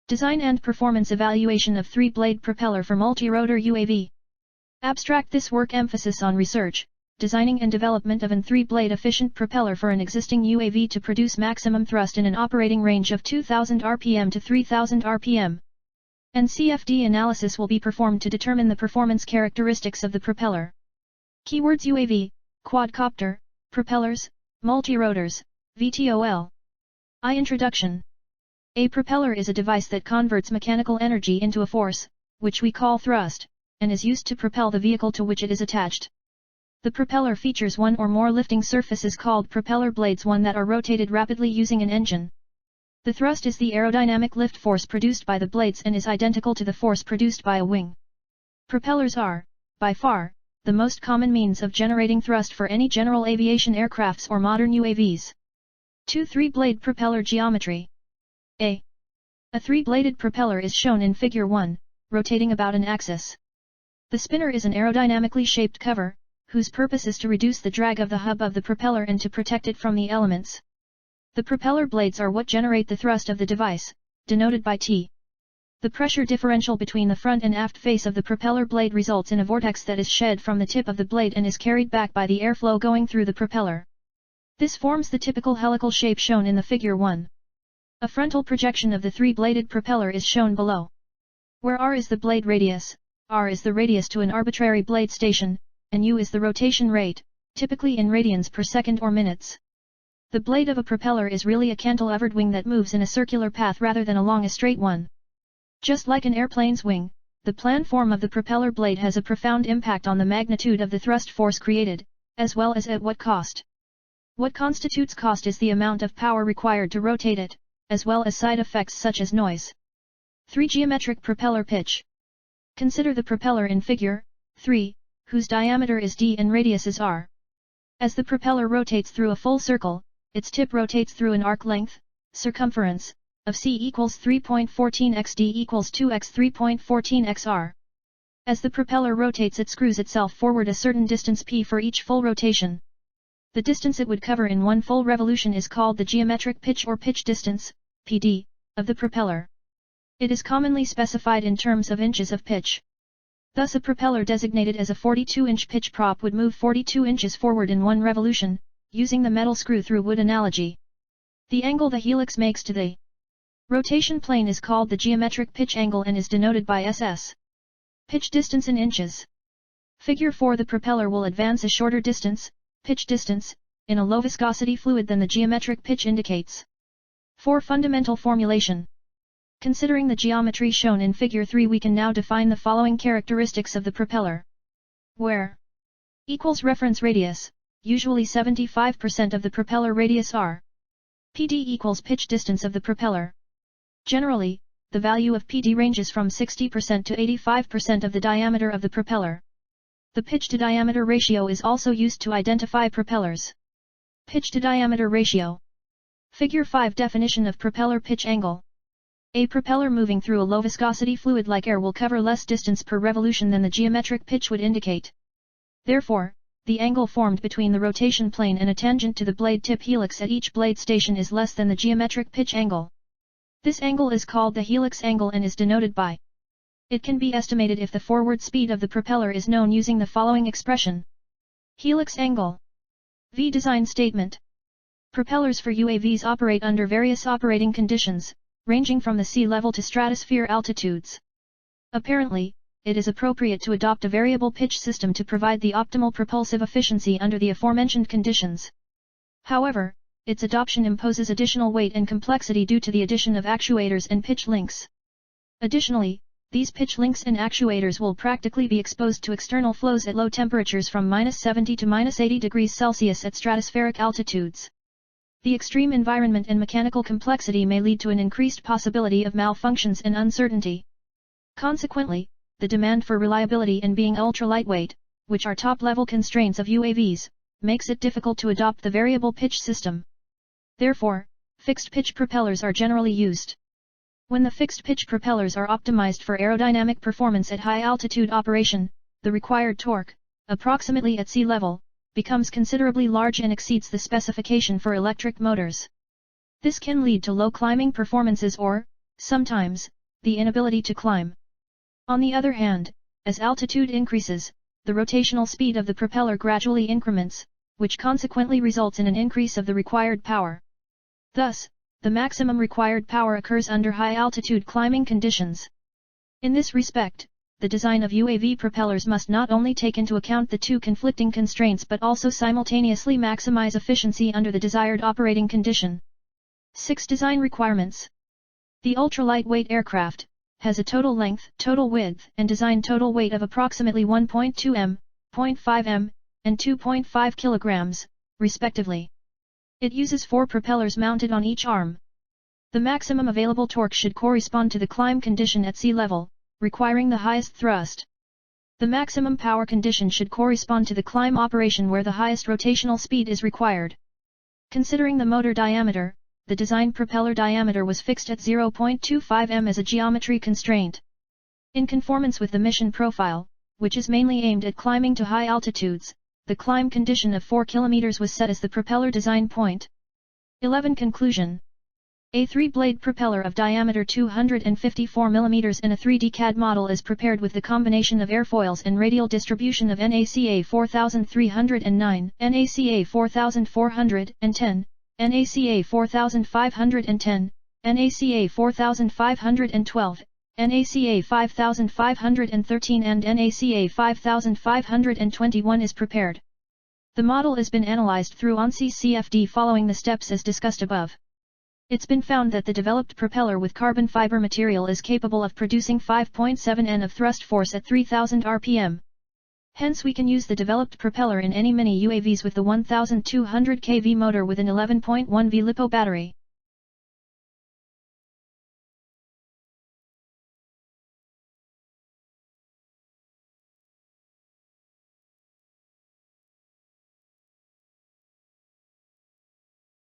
Design and performance evaluation of 3-blade propeller for multi-rotor UAV. Abstract. This work emphasis on research, designing and development of an 3-blade efficient propeller for an existing UAV to produce maximum thrust in an operating range of 2000 rpm to 3000 rpm. And CFD analysis will be performed to determine the performance characteristics of the propeller. Keywords: UAV, quadcopter, propellers, multi-rotors, VTOL. Introduction. A propeller is a device that converts mechanical energy into a force, which we call thrust, and is used to propel the vehicle to which it is attached. The propeller features one or more lifting surfaces called propeller blades, one that are rotated rapidly using an engine. The thrust is the aerodynamic lift force produced by the blades and is identical to the force produced by a wing. Propellers are, by far, the most common means of generating thrust for any general aviation aircrafts or modern UAVs. 2. 3-blade propeller geometry. A 3-bladed propeller is shown in Figure 1, rotating about an axis. The spinner is an aerodynamically shaped cover, whose purpose is to reduce the drag of the hub of the propeller and to protect it from the elements. The propeller blades are what generate the thrust of the device, denoted by T. The pressure differential between the front and aft face of the propeller blade results in a vortex that is shed from the tip of the blade and is carried back by the airflow going through the propeller. This forms the typical helical shape shown in the Figure 1. A frontal projection of the 3-bladed propeller is shown below. Where r is the blade radius, r is the radius to an arbitrary blade station, and u is the rotation rate, typically in radians per second or minutes. The blade of a propeller is really a cantilevered wing that moves in a circular path rather than along a straight one. Just like an airplane's wing, the plan form of the propeller blade has a profound impact on the magnitude of the thrust force created, as well as at what cost. What constitutes cost is the amount of power required to rotate it, as well as side effects such as noise. 3. Geometric propeller pitch. Consider the propeller in Figure 3, whose diameter is d and radius is r. As the propeller rotates through a full circle, its tip rotates through an arc length, circumference, of c equals 3.14 x d equals 2x 3.14 x r. As the propeller rotates, it screws itself forward a certain distance p for each full rotation. The distance it would cover in one full revolution is called the geometric pitch or pitch distance, PD, of the propeller. It is commonly specified in terms of inches of pitch. Thus a propeller designated as a 42-inch pitch prop would move 42 inches forward in one revolution, using the metal screw-through wood analogy. The angle the helix makes to the rotation plane is called the geometric pitch angle and is denoted by SS. Pitch distance in inches. Figure 4. The propeller will advance a shorter distance, pitch distance, in a low viscosity fluid than the geometric pitch indicates. 4. Fundamental formulation. Considering the geometry shown in Figure 3, we can now define the following characteristics of the propeller. Where equals reference radius, usually 75% of the propeller radius r. PD equals pitch distance of the propeller. Generally, the value of PD ranges from 60% to 85% of the diameter of the propeller. The pitch-to-diameter ratio is also used to identify propellers. Pitch-to-diameter ratio. Figure 5. Definition of propeller pitch angle. A propeller moving through a low-viscosity fluid like air will cover less distance per revolution than the geometric pitch would indicate. Therefore, the angle formed between the rotation plane and a tangent to the blade tip helix at each blade station is less than the geometric pitch angle. This angle is called the helix angle and is denoted by. It can be estimated if the forward speed of the propeller is known using the following expression. Helix angle. V. Design statement. Propellers for UAVs operate under various operating conditions, ranging from the sea level to stratosphere altitudes. Apparently, it is appropriate to adopt a variable pitch system to provide the optimal propulsive efficiency under the aforementioned conditions. However, its adoption imposes additional weight and complexity due to the addition of actuators and pitch links. Additionally, these pitch links and actuators will practically be exposed to external flows at low temperatures from -70 to -80 degrees Celsius at stratospheric altitudes. The extreme environment and mechanical complexity may lead to an increased possibility of malfunctions and uncertainty. Consequently, the demand for reliability and being ultra-lightweight, which are top-level constraints of UAVs, makes it difficult to adopt the variable pitch system. Therefore, fixed-pitch propellers are generally used. When the fixed-pitch propellers are optimized for aerodynamic performance at high-altitude operation, the required torque, approximately at sea level, becomes considerably large and exceeds the specification for electric motors. This can lead to low climbing performances or, sometimes, the inability to climb. On the other hand, as altitude increases, the rotational speed of the propeller gradually increments, which consequently results in an increase of the required power. Thus, the maximum required power occurs under high-altitude climbing conditions. In this respect, the design of UAV propellers must not only take into account the two conflicting constraints but also simultaneously maximize efficiency under the desired operating condition. 6. Design requirements. The ultra-lightweight aircraft has a total length, total width, and design total weight of approximately 1.2 m, 0.5 m, and 2.5 kg, respectively. It uses 4 propellers mounted on each arm. The maximum available torque should correspond to the climb condition at sea level, requiring the highest thrust. The maximum power condition should correspond to the climb operation where the highest rotational speed is required. Considering the motor diameter, the design propeller diameter was fixed at 0.25 m as a geometry constraint. In conformance with the mission profile, which is mainly aimed at climbing to high altitudes, the climb condition of 4 km was set as the propeller design point. 11. Conclusion. A 3-blade propeller of diameter 254 mm in a 3D CAD model is prepared with the combination of airfoils and radial distribution of NACA 4309, NACA 4410, NACA 4510, NACA 4512, NACA 5513 and NACA 5521 is prepared. The model has been analyzed through ANSI CFD following the steps as discussed above. It's been found that the developed propeller with carbon fiber material is capable of producing 5.7 N of thrust force at 3000 rpm. Hence we can use the developed propeller in any mini UAVs with the 1200 kV motor with an 11.1 V LiPo battery.